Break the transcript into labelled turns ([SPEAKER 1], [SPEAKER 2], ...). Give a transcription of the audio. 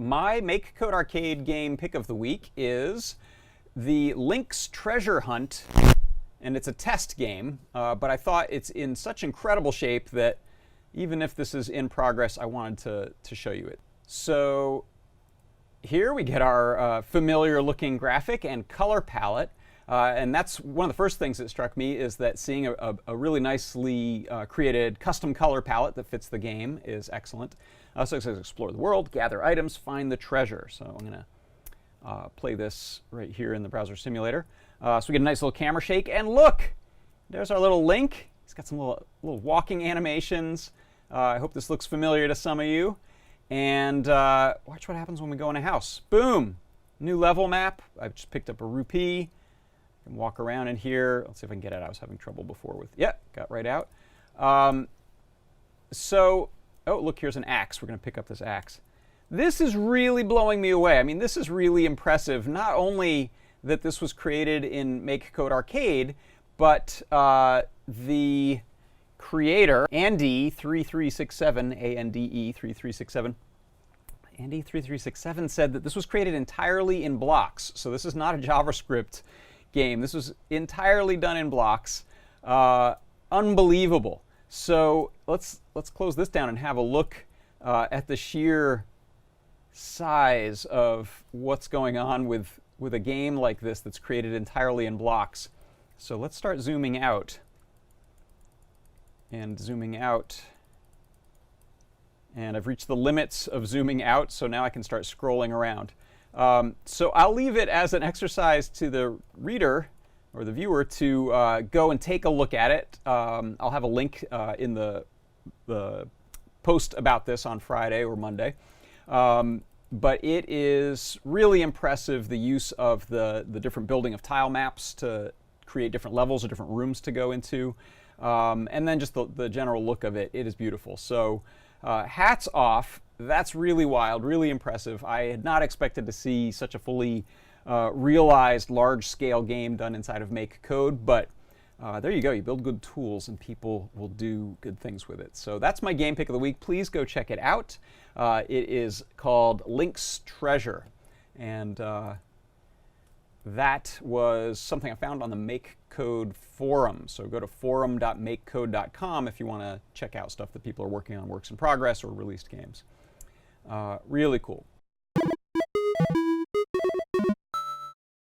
[SPEAKER 1] My MakeCode Arcade game pick of the week is the Link's Treasure Hunt, and it's a test game, but I thought it's in such incredible shape that even if this is in progress, I wanted to show you it. So here we get our familiar looking graphic and color palette. And that's one of the first things that struck me, is that seeing a really nicely created custom color palette that fits the game is excellent. So it says explore the world, gather items, find the treasure. So I'm going to play this right here in the browser simulator. So we get a nice little camera shake, and look, there's our little Link. He's got some little walking animations. I hope this looks familiar to some of you. And watch what happens when we go in a house. Boom! New level map. I've just picked up a rupee. I can walk around in here. Let's see if I can get it. I was having trouble before with, got right out. Oh, look, here's an axe. We're going to pick up this axe. This is really blowing me away. I mean, this is really impressive. Not only that this was created in MakeCode Arcade, but the creator, Andy3367, A-N-D-E 3367, Andy3367 said that this was created entirely in blocks. So this is not a JavaScript game. This was entirely done in blocks. Unbelievable. So let's close this down and have a look at the sheer size of what's going on with a game like this that's created entirely in blocks. So let's start zooming out. And zooming out. And I've reached the limits of zooming out, so now I can start scrolling around. So I'll leave it as an exercise to the reader or the viewer to go and take a look at it. I'll have a link in the post about this on Friday or Monday. But it is really impressive, the use of the different building of tile maps to create different levels or different rooms to go into. And then just the general look of it. It is beautiful. So hats off. That's really wild, really impressive. I had not expected to see such a fully realized large-scale game done inside of MakeCode, but there you go. You build good tools and people will do good things with it. So that's my game pick of the week. Please go check it out. It is called Link's Treasure, and that was something I found on the MakeCode forum. So go to forum.makecode.com if you want to check out stuff that people are working on, works in progress or released games. Really cool.